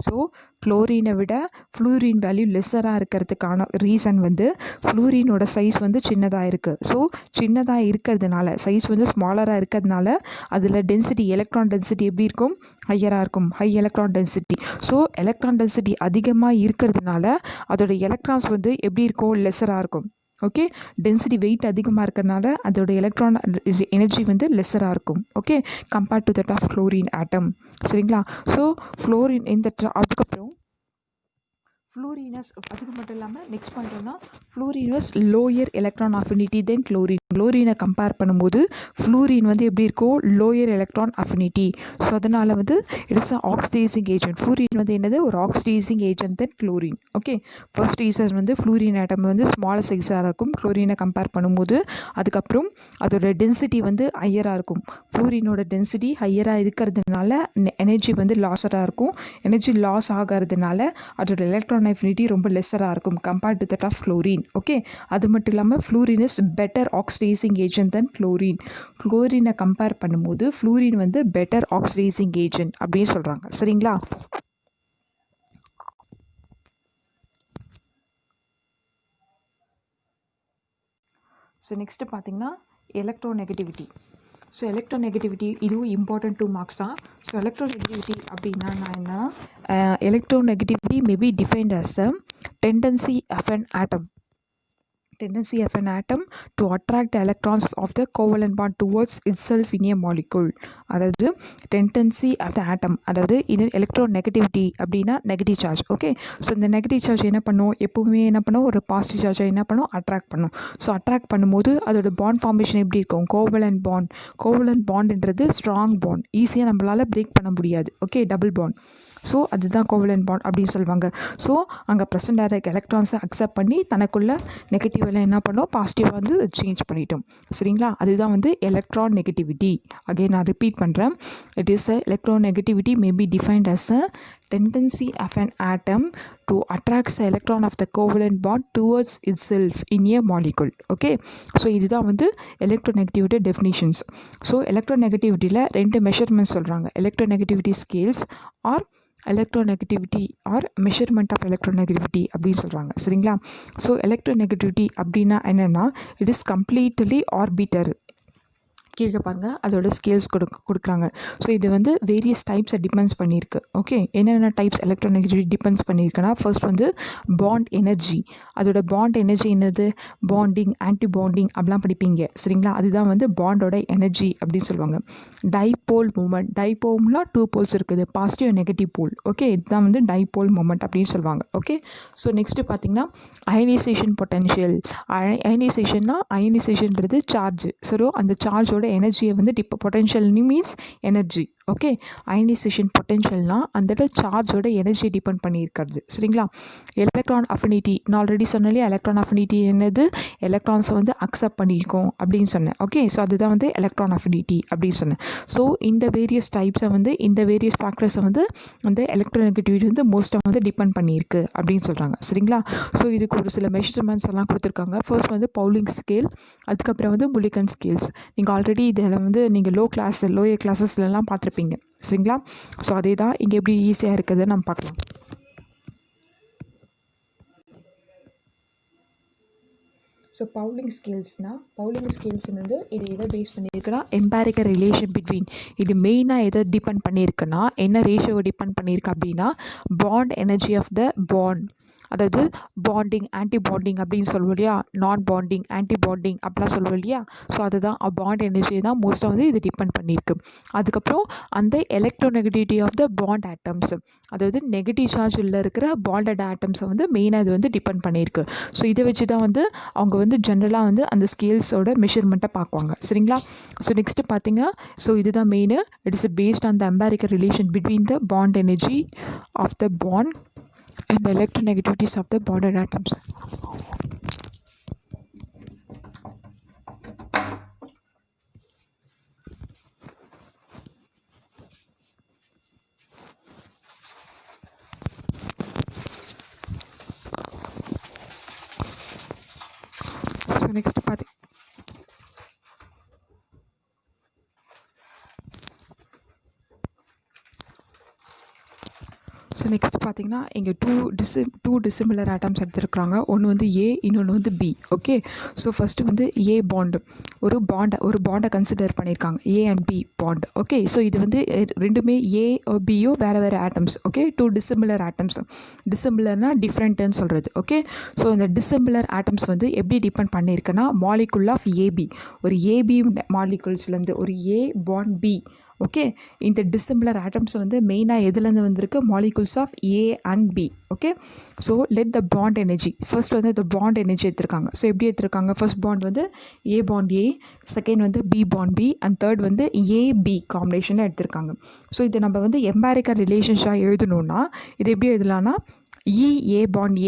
ஸோ குளோரினை விட ஃப்ளூரின் வேல்யூ லெஸ்ஸராக இருக்கிறதுக்கான ரீசன் வந்து ஃப்ளூரினோட சைஸ் வந்து சின்னதாக இருக்குது. ஸோ சின்னதாக இருக்கிறதுனால, சைஸ் வந்து ஸ்மாலராக இருக்கிறதுனால அதில் டென்சிட்டி, எலக்ட்ரான் டென்சிட்டி எப்படி இருக்கும், ஹையராக இருக்கும், high electron density. So electron density அதிகமாக இருக்கிறதுனால அதோட எலக்ட்ரான்ஸ் வந்து எப்படி இருக்கும், லெஸ்ஸராக இருக்கும். ஓகே, டென்சிட்டி வெயிட் அதிகமாக இருக்கிறதுனால அதோட எலக்ட்ரான் எனர்ஜி வந்து லெஸ்ஸராக இருக்கும். Okay, compared to that of chlorine atom. சரிங்களா? ஸோ குளோரின் இந்த அதுக்கப்புறம் ஃப்ளூரினஸ், அதுக்கு மட்டும் இல்லாமல் நெக்ஸ்ட் பாயிண்ட் வந்து ஃப்ளூரினஸ் லோயர் எலக்ட்ரான் அஃபினிட்டி தென் குளோரின். குளோரினை கம்பேர் பண்ணும்போது ஃப்ளூரின் வந்து எப்படி இருக்கும், லோயர் எலக்ட்ரான் அஃபினிட்டி. ஸோ அதனால் வந்து it is oxidising agent. Fluorine வந்து என்னது, ஒரு oxidising agent than chlorine. Okay, first reason வந்து ஃப்ளூரின் ஆட்டம் வந்து ஸ்மாலர் சைஸாக இருக்கும் குளோரினை கம்பேர் பண்ணும்போது. அதுக்கப்புறம் அதோட டென்சிட்டி வந்து ஹையராக இருக்கும். ஃப்ளூரினோட டென்சிட்டி ஹையராக இருக்கிறதுனால எனர்ஜி வந்து லாஸராக இருக்கும். எனர்ஜி லாஸ் ஆகிறதுனால அதோட எலக்ட்ரான் அஃபினிட்டி ரொம்ப லெஸ்ஸராக இருக்கும் compared to that of chlorine. Okay, அது மட்டும் இல்லாமல் fluorine is better oxidising agent than chlorine. குளோரினை கம்பேர் பண்ணும்போது ஃப்ளூரின் வந்து பெட்டர் ஆக்சிடைசிங் ஏஜென்ட் அப்படின்னு சொல்கிறாங்க. சரிங்களா? ஸோ நெக்ஸ்ட்டு பார்த்தீங்கன்னா எலக்ட்ரோநெகட்டிவிட்டி. ஸோ எலக்ட்ரோநெகட்டிவிட்டி இதுவும் இம்பார்ட்டன்ட் 2 மார்க்ஸ் தான். ஸோ எலக்ட்ரோநெகட்டிவிட்டி அப்படின்னா என்ன, electronegativity may be defined as a tendency of an atom to attract the electrons of the covalent bond towards itself in a molecule. அதாவது tendency of the ஆட்டம், அதாவது இது electronegativity அப்படின்னா negative charge. Okay, so இந்த negative charge என்ன பண்ணும், எப்போவுமே என்ன பண்ணும், ஒரு பாசிட்டிவ் சார்ஜை என்ன பண்ணும், அட்ராக்ட் பண்ணும். ஸோ அட்ராக்ட் பண்ணும்போது அதோட பாண்ட் ஃபார்மேஷன் எப்படி இருக்கும், கோவலன்ட் பாண்ட். கோவலன்ட் பாண்டுன்றது ஸ்ட்ராங் பாண்ட், ஈஸியாக நம்மளால் பிரேக் பண்ண முடியாது. Okay, double bond. ஸோ அதுதான் கோவலன்ட் பாண்ட் அப்படின்னு சொல்லுவாங்க. ஸோ அங்கே ப்ரெசென்ட் ஆகிற எலக்ட்ரான்ஸை அக்செப்ட் பண்ணி தனக்குள்ள நெகட்டிவ் எல்லாம் என்ன பண்ணோம், பாசிட்டிவாக வந்து சேஞ்ச் பண்ணிட்டோம். சரிங்களா? அதுதான் வந்து எலக்ட்ரான் நெகட்டிவிட்டி. அகைன் நான் ரிப்பீட் பண்ணுறேன். It is a electronegativity may be defined as a tendency of an atom to attract the electron of the covalent bond towards itself in a molecule. Okay, so இதுதான் வந்து electronegativity definitions. So எலக்ட்ரோநெகட்டிவிட்டியில் 2 measurements சொல்கிறாங்க, electronegativity scales or electronegativity or measurement of electronegativity அப்படின்னு சொல்கிறாங்க. சரிங்களா? So electronegativity அப்படின்னா என்னென்னா, it is completely orbiter. கீழே பாருங்கள் அதோட ஸ்கேல்ஸ் கொடுக்குறாங்க. ஸோ இது வந்து வேரியஸ் டைப்ஸை டிபெண்ட்ஸ் பண்ணியிருக்கு. ஓகே, என்னென்ன டைப்ஸ் எலக்ட்ரோநெகட்டிவிட்டி டிபெண்ட்ஸ் பண்ணியிருக்குன்னா, ஃபர்ஸ்ட் வந்து பாண்ட் எனர்ஜி. அதோட பாண்ட் எனர்ஜி என்னது, பாண்டிங், ஆன்டி பாண்டிங் அப்படிலாம் படிப்பீங்க சரிங்களா. அதுதான் வந்து பாண்டோட எனர்ஜி அப்படின்னு சொல்லுவாங்க. டைபோல் மூமெண்ட், டைபோல்னா 2 போல்ஸ் இருக்குது, positive and negative pole. Okay, இதுதான் வந்து டைபோல் மூமெண்ட் அப்படின்னு சொல்லுவாங்க. ஓகே, ஸோ நெக்ஸ்ட்டு பார்த்தீங்கன்னா அயனைசேஷன் பொட்டென்ஷியல். அயனைசேஷன்னா அயனைசேஷன்றது சார்ஜ். ஸோ அந்த சார்ஜோட எனர்ஜியை வந்து potential means energy. Okay, ionisation பொட்டென்ஷியல்னால் அந்த சார்ஜோட எனர்ஜியை டிபெண்ட் பண்ணியிருக்கிறது சரிங்களா. எலக்ட்ரான் அஃபினிட்டி, நான் ஆல்ரெடி சொன்னாலே எலக்ட்ரான் அஃபினிட்டி என்னது, எலக்ட்ரான்ஸை வந்து அக்செப்ட் பண்ணியிருக்கோம் அப்படின்னு சொன்னேன். ஓகே, ஸோ அதுதான் வந்து எலக்ட்ரான் அஃபினிட்டி அப்படின்னு சொன்னேன். ஸோ இந்த வேரியஸ் டைப்ஸை வந்து இந்த வேரியஸ் ஃபேக்டர்ஸை வந்து அந்த எலக்ட்ரோநெகட்டிவிட்டி வந்து மோஸ்ட்டாக வந்து டிபெண்ட் பண்ணியிருக்கு அப்படின்னு சொல்கிறாங்க சரிங்களா. ஸோ இதுக்கு ஒரு சில மெஷர்மெண்ட்ஸ் எல்லாம் கொடுத்துருக்காங்க. ஃபர்ஸ்ட் வந்து பவுலிங் ஸ்கேல், அதுக்கப்புறம் வந்து முலிகன் ஸ்கேல்ஸ். நீங்கள் ஆல்ரெடி இதில் வந்து நீங்கள் லோயர் கிளாஸஸ்லாம் பார்த்துருப்பீங்க சரிங்களா. ஸோ அதே தான் இங்கே எப்படி ஈஸியாக இருக்குது நம்ம பார்க்கலாம். ஸோ பவுலிங் ஸ்கேல்ஸ் வந்து இது எதை பேஸ் பண்ணியிருக்குன்னா, எம்பாரிக்கல் ரிலேஷன் பிட்வீன், இது மெயினாக எதை டிபெண்ட் பண்ணியிருக்குன்னா, என்ன ரேஷியோவை டிபெண்ட் பண்ணியிருக்கு அப்படின்னா, bond energy of the bond. அதாவது பாண்டிங், ஆன்டி பாண்டிங் அப்படின்னு சொல்லுவோம் இல்லையா, நான் பாண்டிங், ஆன்டி பாண்டிங் அப்படிலாம் சொல்லுவோம் இல்லையா. ஸோ அதுதான் பாண்ட் எனர்ஜி தான் மோஸ்ட்டாக வந்து இது டிபெண்ட் பண்ணியிருக்கு. அதுக்கப்புறம் அந்த electronegativity of the bond atoms, அதாவது நெகட்டிவ் சார்ஜ் உள்ள இருக்கிற பாண்டட் ஆட்டம்ஸை வந்து மெயினாக இது வந்து டிபெண்ட் பண்ணியிருக்கு. ஸோ இதை வச்சு தான் வந்து அவங்க வந்து ஜென்ரலாக வந்து அந்த ஸ்கேல்ஸோட மெஷர்மெண்ட்டை பார்க்குவாங்க சரிங்களா. ஸோ நெக்ஸ்ட்டு பார்த்தீங்கன்னா, ஸோ இதுதான் main. It is based on the empirical relation between the bond energy of the bond and the electronegativities of the bonded atoms. So next part. So next பார்த்தீங்கன்னா இங்கே டூ டிசிமிலர் ஆட்டம்ஸ் எடுத்துருக்குறாங்க. ஒன்று வந்து ஏ, இன்னொன்று வந்து B. Okay, so first வந்து ஏ bond, ஒரு பாண்டை consider பண்ணியிருக்காங்க, A and B bond. Okay, so இது வந்து ரெண்டுமே ஏ பியோ வேறு ஆட்டம்ஸ். Okay, 2 dissimilar atoms. டிசிமிலர்னா டிஃப்ரெண்ட்டுன்னு சொல்கிறது. ஓகே, ஸோ இந்த டிசிமிலர் ஆட்டம்ஸ் வந்து எப்படி டிபெண்ட் பண்ணியிருக்குன்னா, மாலிகுல் ஆஃப் ஏபி, ஒரு ஏபி மாலிகுல்ஸ்லேருந்து ஒரு ஏ பாண்ட் பி. ஓகே, இந்த டிசிமிலர் ஆட்டம்ஸ் வந்து மெயினாக எதுலேருந்து வந்திருக்கு, molecules of A and B. Okay, so let the bond energy, first வந்து இந்த பாண்ட் எனர்ஜி எடுத்திருக்காங்க. ஸோ எப்படி எடுத்திருக்காங்க, ஃபர்ஸ்ட் பாண்ட் வந்து ஏ பாண்ட் ஏ, செகண்ட் வந்து B bond B, and third வந்து ஏபி காம்பினேஷனில் எடுத்திருக்காங்க. ஸோ இதை நம்ம வந்து எம்பாரிக்கல் ரிலேஷன்ஷாக எழுதணுன்னா இது எப்படி எழுதலான்னா, ஏ பாண்ட்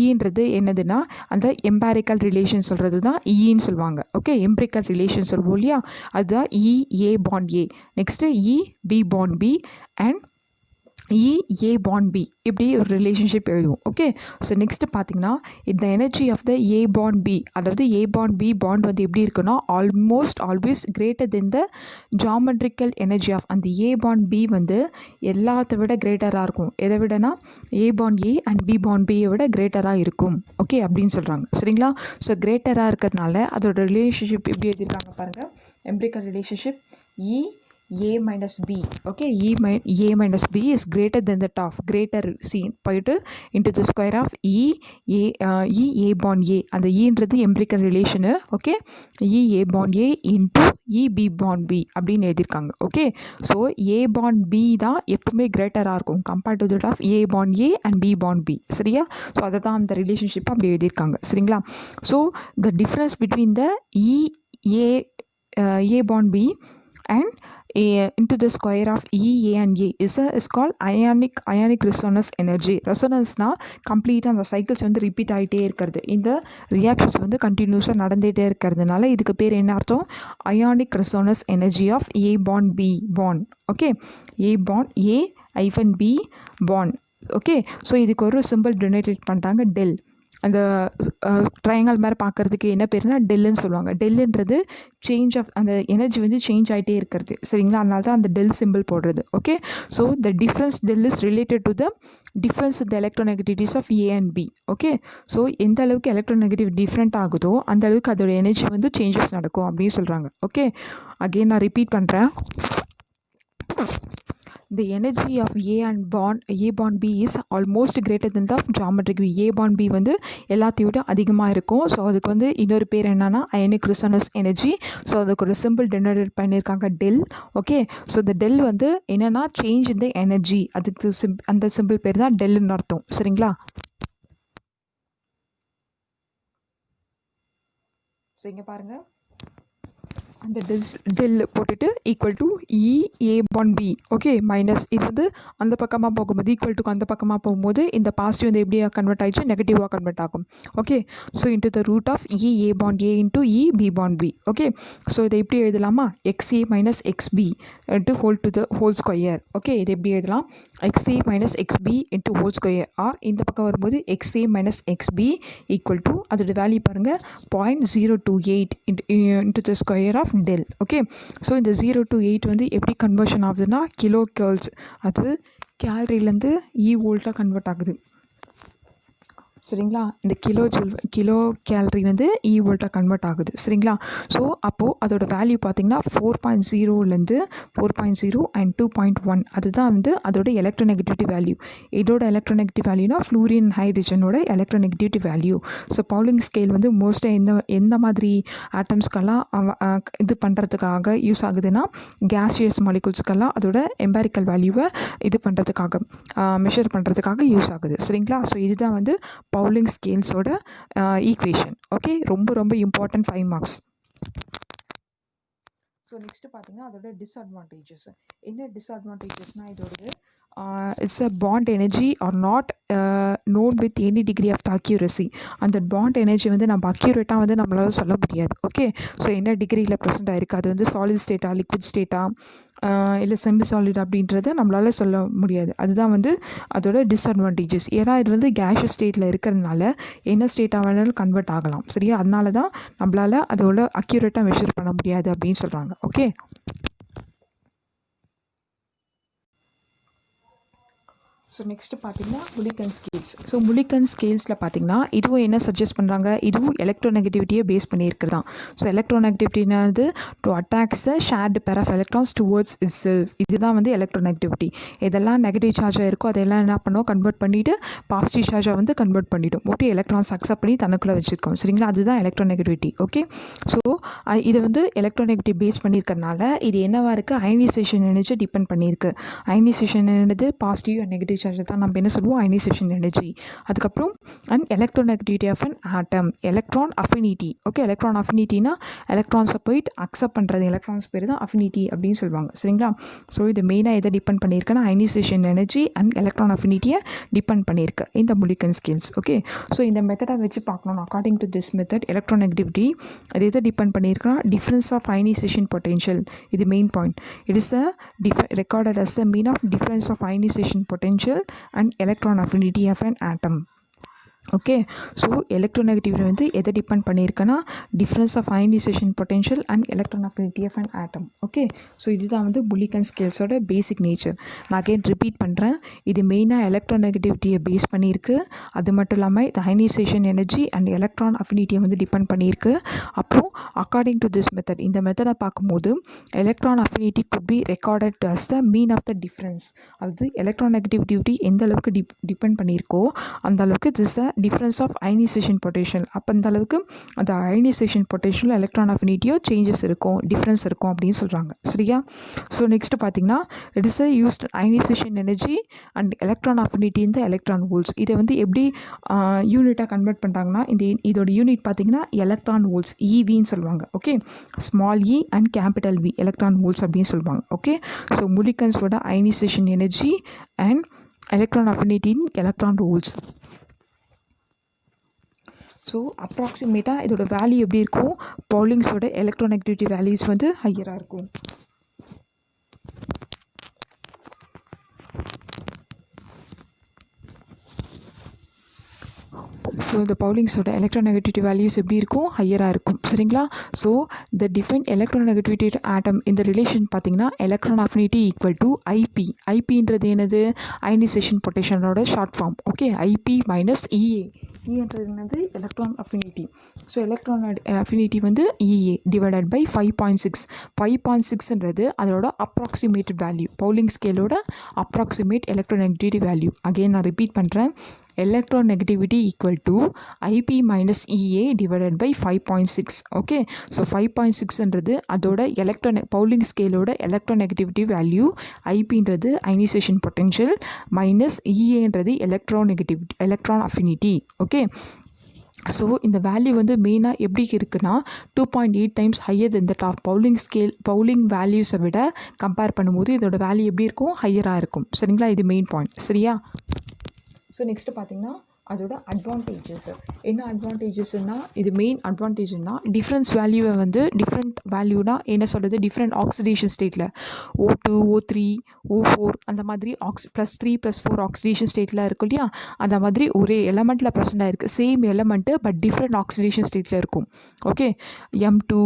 ஈன்றது என்னதுன்னா அந்த எம்பாரிக்கல் ரிலேஷன் சொல்கிறது தான் ஈன்னு சொல்லுவாங்க. ஓகே, எம்பிரிக்கல் ரிலேஷன் சொல்லுவோம் இல்லையா, அதுதான் A bond A. Next B bond B and A bond B, இப்படி ஒரு ரிலேஷன்ஷிப் எழுதுவோம். ஓகே, ஸோ நெக்ஸ்ட்டு பார்த்தீங்கன்னா இந்த energy of the A bond B, அதாவது ஏ பாண்ட் பி பாண்ட் வந்து எப்படி இருக்குன்னா, almost always greater than the geometrical energy of அந்த ஏ பாண்ட் பி வந்து எல்லாத்த விட கிரேட்டராக இருக்கும். எதை விடனா A bond A and B bond பியை விட கிரேட்டராக இருக்கும். ஓகே அப்படின்னு சொல்கிறாங்க சரிங்களா. ஸோ கிரேட்டராக இருக்கிறதுனால அதோட ரிலேஷன்ஷிப் எப்படி எழுதியிருக்காங்க பாருங்கள், empirical relationship A minus B. Okay, A minus B is greater than that of greater C போயிட்டு into the square of A bond A. அந்த ஈன்றது empirical relation. Okay, A bond A into B bond B அப்படின்னு எழுதியிருக்காங்க. Okay, so A bond B தான் எப்பவுமே கிரேட்டராக இருக்கும் compared to that of A bond A and B bond B. சரியா, so அதை தான் அந்த ரிலேஷன்ஷிப்பை அப்படி எழுதியிருக்காங்க சரிங்களா. So the difference between the A bond B and into the square of A and A is called ionic resonance energy. ரெசோனன்ஸ்னால் கம்ப்ளீட்டாக அந்த சைக்கிள்ஸ் வந்து ரிப்பீட் ஆகிட்டே இருக்கிறது, இந்த ரியாக்ஷன்ஸ் வந்து கண்டினியூஸாக நடந்துகிட்டே இருக்கிறதுனால இதுக்கு பேர் என்ன அர்த்தம், ionic resonance energy of A bond B bond. Okay, A bond A - B bond. Okay, so இதுக்கு ஒரு சிம்பிள் டொனேட் பண்ணுறாங்க டெல். அந்த ட்ரையாங்கல் மாதிரி பார்க்குறதுக்கு என்ன பேருனா டெல்லுன்னு சொல்லுவாங்க. டெல்லுன்றது சேஞ்ச் ஆஃப் அந்த எனர்ஜி வந்து சேஞ்ச் ஆகிட்டே இருக்கிறது. சரிங்களா? அதனால தான் அந்த டெல் சிம்பிள் போடுறது. Okay, so the difference del is related to the difference the electronegativities of A and B. Okay, so எந்த அளவுக்கு எலக்ட்ரோநெகட்டிவ் டிஃப்ரெண்ட் ஆகுதோ அந்த அளவுக்கு அதோட எனர்ஜி வந்து சேஞ்சஸ் நடக்கும் அப்படின்னு சொல்கிறாங்க. ஓகே, அகெயின் நான் ரிப்பீட் பண்ணுறேன். The energy of A bond B is almost greater than the geometric B. A bond B வந்து எல்லாத்தையும் விட அதிகமாக இருக்கும். ஸோ அதுக்கு வந்து இன்னொரு பேர் என்னன்னா அயனிக் ரெசோனன்ஸ் எனர்ஜி. ஸோ அதுக்கு ஒரு சிம்பிள் டெனரேட் பண்ணியிருக்காங்க டெல். ஓகே, ஸோ இந்த டெல் வந்து என்னென்னா சேஞ்ச் இன் த எனர்ஜி. அதுக்கு அந்த சிம்பிள் பேர் தான் டெல்லுன்னு அர்த்தம். சரிங்களா? ஸோ இங்கே பாருங்கள், அந்த டெல் போட்டுட்டு equal to A bond B. Okay, minus இது வந்து அந்த பக்கமாக போகும்போது ஈக்குவல் டுக்கு அந்த பக்கமாக போகும்போது இந்த பாசிட்டிவ் வந்து எப்படியா கன்வெர்ட் ஆகிடுச்சு, நெகட்டிவாக கன்வெர்ட் ஆகும். Okay, so into the root of A bond A into B bond B. Okay, so இதை எப்படி எழுதலாமா? X A minus X B into whole square. Okay, இது எப்படி எழுதலாம்? X A minus X B into whole square. Or இந்த பக்கம் வரும்போது X A minus X B equal to அதோட வேல்யூ பாருங்கள் 0.028 into the square of del. Okay, so இந்த 0 to 8 வந்து எப்படி கன்வர்ஷன் ஆகுதுன்னா கிலோ கேர்ள்ஸ், அது கேலரியிலேருந்து வோல்ட்டாக கன்வெர்ட் ஆகுது. சரிங்களா? இந்த கிலோ கேலரி வந்து வோல்ட்டாக கன்வெர்ட் ஆகுது. சரிங்களா? ஸோ அப்போது அதோட வேல்யூ பார்த்திங்கன்னா 4.0 4.0 அண்ட் 2.1. அதுதான் வந்து அதோட எலக்ட்ரோநெகட்டிவிட்டி வேல்யூ. இதோட எலக்ட்ரோநெகட்டிவ் வேல்யூனா ஃப்ளூரின் ஹைட்ரஜனோட electronegativity value. So Pauling scale வந்து மோஸ்ட்டாக எந்த மாதிரி ஆட்டம்ஸ்க்கெல்லாம் இது பண்ணுறதுக்காக யூஸ் ஆகுதுன்னா கேஷியஸ் மாலிகுல்ஸ்க்கெல்லாம் அதோட எம்பாரிக்கல் வேல்யூவை இது பண்ணுறதுக்காக மெஷர் பண்ணுறதுக்காக யூஸ் ஆகுது. சரிங்களா? ஸோ இதுதான் வந்து பவுலிங் ஸ்கேல்ஸோட ஈக்குவேஷன். ஓகே, ரொம்ப ரொம்ப இம்பார்ட்டன்ட் 5 மார்க்ஸ். ஸோ நெக்ஸ்ட் பார்த்தீங்கன்னா அதோட டிஸ்அட்வான்டேஜஸ். என்ன டிஸ்அட்வான்டேஜஸ்னால் இதோடது its a bond energy are not known with any degree of the accuracy. அந்த பாண்ட் எனர்ஜி வந்து நம்ம அக்யூரேட்டாக வந்து நம்மளால சொல்ல முடியாது. ஓகே, ஸோ என்ன டிகிரியில் ப்ரெசென்ட் ஆகிருக்கு, அது வந்து சாலிட் ஸ்டேட்டா லிக்விட் ஸ்டேட்டா இல்லை செமி சாலிட் அப்படின்றத நம்மளால சொல்ல முடியாது. அதுதான் வந்து அதோட டிஸ்அட்வான்டேஜஸ். ஏன்னா இது வந்து கேஷியஸ் ஸ்டேட்டில் இருக்கிறதுனால என்ன ஸ்டேட்டாக வேணாலும் கன்வெர்ட் ஆகலாம். சரியா? அதனால தான் நம்மளால் அதோட அக்யூரேட்டாக மெஷர் பண்ண முடியாது அப்படின்னு சொல்கிறாங்க. ஓகே, ஸோ நெக்ஸ்ட்டு பார்த்தீங்கன்னா முலிக்கன் ஸ்கேல்ஸ். ஸோ முலிக்கன் ஸ்கேல்ஸில் பார்த்தீங்கன்னா இதுவும் என்ன சஜஸ்ட் பண்ணுறாங்க, இதுவும் எலக்ட்ரோநெகட்டிவிட்டியை பேஸ் பண்ணியிருக்கிறது தான். ஸோ எலக்ட்ரோநெகட்டிவிட்டினாவது to attracts a shared pair of electrons towards itself. இதுதான் வந்து எலக்ட்ரோநெகட்டிவிட்டி. இதெல்லாம் நெகட்டிவ் சார்ஜாக இருக்கோ அதெல்லாம் என்ன பண்ணோம், கன்வெர்ட் பண்ணிவிட்டு பாசிட்டிவ் சார்ஜாக வந்து கன்வெர்ட் பண்ணிவிடும். ஓகே, எலக்ட்ரான்ஸ் அக்செப்ட் பண்ணி தனக்குள்ளே வச்சுருக்கோம். சரிங்களா? அதுதான் எலக்ட்ரோநெகட்டிவிட்டி. ஓகே, ஸோ இது வந்து எலக்ட்ரோநெகட்டிவ் பேஸ் பண்ணியிருக்கிறதுனால இது என்னவாக இருக்குது, அயனைசேஷன் எனர்ஜி டிபெண்ட் பண்ணியிருக்கு. அயனைசேஷன் என்னது பாசிட்டிவ் அண்ட் நெகட்டிவ் சார்ஜ் தான் நம்ம என்ன சொல்லுவோம், அயனைசேஷன் எனர்ஜி. அதுக்கப்புறம் and electronegativity of an atom, electron affinity. Okay, electron அஃபினிட்டினா எலக்ட்ரான்ஸை போயிட்டு அக்செப்ட் பண்ணுறது, எலக்ட்ரான்ஸ் பேர் தான் அஃபினிட்டி அப்படின்னு சொல்லுவாங்க. சரிங்களா? ஸோ இது மெயினாக எதை டிபெண்ட் பண்ணியிருக்குன்னா அயனைசேஷன் எனர்ஜி அண்ட் எலக்ட்ரான் அஃபினிட்டியை டிபெண்ட் பண்ணியிருக்கு இந்த முலிக்கன் ஸ்கேல்ஸ். ஓகே, ஸோ இந்த மெத்தடை வச்சு பார்க்கணும். According to this method electronegativity அது எதை டிபெண்ட் பண்ணியிருக்குன்னா டிஃப்ரென்ஸ் ஆஃப் அயனைசேஷன் பொட்டென்ஷியல். இது main point. It is recorded as a mean of difference of ionization potential and electron affinity of an atom. Okay, so electronegativity வந்து எதை depend பண்ணியிருக்கேன்னா difference of ionisation potential and electron affinity of an atom. Okay, so இதுதான் வந்து Mulliken ஸ்கேல்ஸோட basic nature. நான் again repeat பண்ணுறேன், இது மெயினாக எலக்ட்ரோநெகட்டிவிட்டியை பேஸ் பண்ணியிருக்கு. அது மட்டும் இல்லாமல் இது அயனைசேஷன் எனர்ஜி அண்ட் எலக்ட்ரான் அஃபினிட்டியை வந்து டிபெண்ட் பண்ணியிருக்கு. அப்புறம் அக்கார்டிங் டு திஸ் மெத்தட், இந்த மெத்தடை பார்க்கும்போது electron affinity could be recorded as the mean of the difference. அது எலக்ட்ரோநெகட்டிவிட்டி எந்த அளவுக்கு டிபெண்ட் பண்ணியிருக்கோ அந்த அளவுக்கு this difference of ionisation potential. அப்போ அந்த அளவுக்கு அந்த அயனைசேஷன் பொட்டென்ஷியல் எலக்ட்ரான் அஃபினிட்டியோ சேஞ்சஸ் இருக்கும், டிஃப்ரென்ஸ் இருக்கும் அப்படின்னு சொல்கிறாங்க. சரியா? ஸோ நெக்ஸ்ட் பார்த்தீங்கன்னா it is a used ionisation energy and electron affinity இந்த எலக்ட்ரான் வோல்ட்ஸ். இதை வந்து எப்படி யூனிட்டாக கன்வெர்ட் பண்ணுறாங்கன்னா இதோட யூனிட் பார்த்தீங்கன்னா எலக்ட்ரான் வோல்ட்ஸ், ஈவின்னு சொல்லுவாங்க. Okay, small e and capital V electron volts அப்படின்னு சொல்லுவாங்க. ஓகே, ஸோ முலிக்கன்ஸோட ionization energy and electron affinity in electron volts. So அப்ராக்சிமேட்டாக இதோட வேல்யூ எப்படி இருக்கும், பவுலிங்ஸோட எலக்ட்ரோநெகட்டிவிட்டி வேல்யூஸ் வந்து ஹையராக இருக்கும். ஸோ இந்த பவுலிங்ஸோட எலக்ட்ரோநெகட்டிவிட்டி வேல்யூஸ் எப்படி இருக்கும், ஹையராக இருக்கும். சரிங்களா? So the define electronegativity atom இந்த ரிலேஷன் பார்த்தீங்கன்னா electron affinity equal to IP. ஐபின்றது என்னது, அயனைசேஷன் பொட்டன்ஷியலோட short form. Okay, IP minus EA. இன்றது என்னது, electron affinity. So electron affinity வந்து இஏ டிவைடட் பை 5.6. 5.6ன்றது அதோட அப்ராக்சிமேட்டட் வேல்யூ, பவுலிங் ஸ்கேலோட அப்ராக்சிமேட் எலக்ட்ரோநெகட்டிவிட்டி வேல்யூ. அகெயின் நான் ரிப்பீட் பண்ணுறேன், electronegativity equal to IP minus EA divided by 5.6. Okay, so 5.6ன்றது அதோட பவுலிங் ஸ்கேலோட எலக்ட்ரோநெகட்டிவிட்டி வேல்யூ, ஐபின்றது அயனைசேஷன் பொட்டென்ஷியல் மைனஸ் இஏன்றது எலக்ட்ரான் அஃபினிட்டி. ஓகே, ஸோ இந்த வேல்யூ வந்து மெயினாக எப்படி இருக்குன்னா 2.8 times higher than that of Pauling வேல்யூஸை விட கம்பேர் பண்ணும்போது இதோட வேல்யூ எப்படி இருக்கும், ஹையராக இருக்கும். சரிங்களா? இது மெயின் பாயிண்ட். சரியா? ஸோ நெக்ஸ்ட்டு பார்த்தீங்கன்னா அதோட அட்வான்டேஜஸ். என்ன அட்வான்டேஜஸ்னால், இது மெயின் அட்வான்டேஜ்னா டிஃப்ரென்ஸ் வேல்யூவை வந்து டிஃப்ரெண்ட் வேல்யூனா என்ன சொல்கிறது, டிஃப்ரெண்ட் ஆக்சிடேஷன் ஸ்டேட்டில் O2 O3 O4 அந்த மாதிரி +3 +4 ஆக்சிடேஷன் ஸ்டேட்டில் இருக்கும் இல்லையா, அந்த மாதிரி ஒரே எலமெண்ட்டில் ப்ரெசென்ட் ஆகிருக்கு. Same element but different oxidation ஸ்டேட்டில் இருக்கும். ஓகே, M2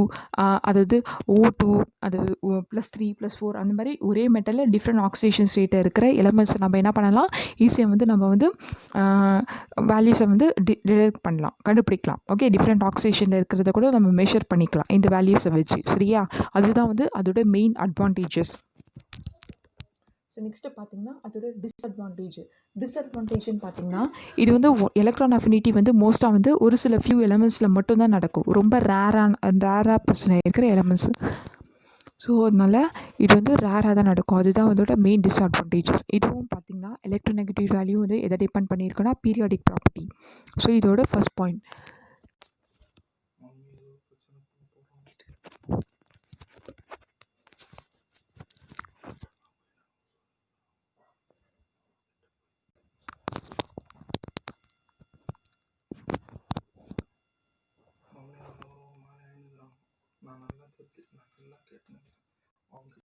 அதாவது O2 அது +3 +4 அந்த மாதிரி ஒரே மெட்டலில் டிஃப்ரெண்ட் ஆக்சிடேஷன் ஸ்டேட்டில் இருக்கிற எலமெண்ட்ஸை நம்ம என்ன பண்ணலாம், ஈஸியாக வந்து நம்ம வந்து வேல்யூஸை வந்து டிடெக்ட் பண்ணலாம், கண்டுபிடிக்கலாம். ஓகே, டிஃப்ரெண்ட் ஆக்சிடேஷனில் இருக்கிறத கூட நம்ம மெஷர் பண்ணிக்கலாம் இந்த வேல்யூஸை வச்சு. சரியா? அதுதான் வந்து அதோட மெயின் அட்வான்டேஜஸ். ஸோ நெக்ஸ்ட்டு பார்த்தீங்கன்னா அதோட டிஸ்அட்வான்டேஜ்னு பார்த்தீங்கன்னா, இது வந்து எலக்ட்ரான் அஃபினிட்டி வந்து மோஸ்ட்டாக வந்து ஒரு சில ஃபியூ எலமெண்ட்ஸில் மட்டும்தான் நடக்கும், ரொம்ப ரேராக பர்சன் இருக்கிற எலமெண்ட்ஸு. ஸோ அதனால் இது வந்து ரேராக தான் நடக்கும். அதுதான் அதோட மெயின் டிஸ்அட்வான்டேஜஸ். இதுவும் பார்த்திங்கன்னா எலக்ட்ரோநெகட்டிவ் வேல்யூ வந்து எதை டிபெண்ட் பண்ணியிருக்குன்னா பீரியாடிக் ப்ராப்பர்ட்டி. ஸோ இதோட ஃபர்ஸ்ட் பாயிண்ட்.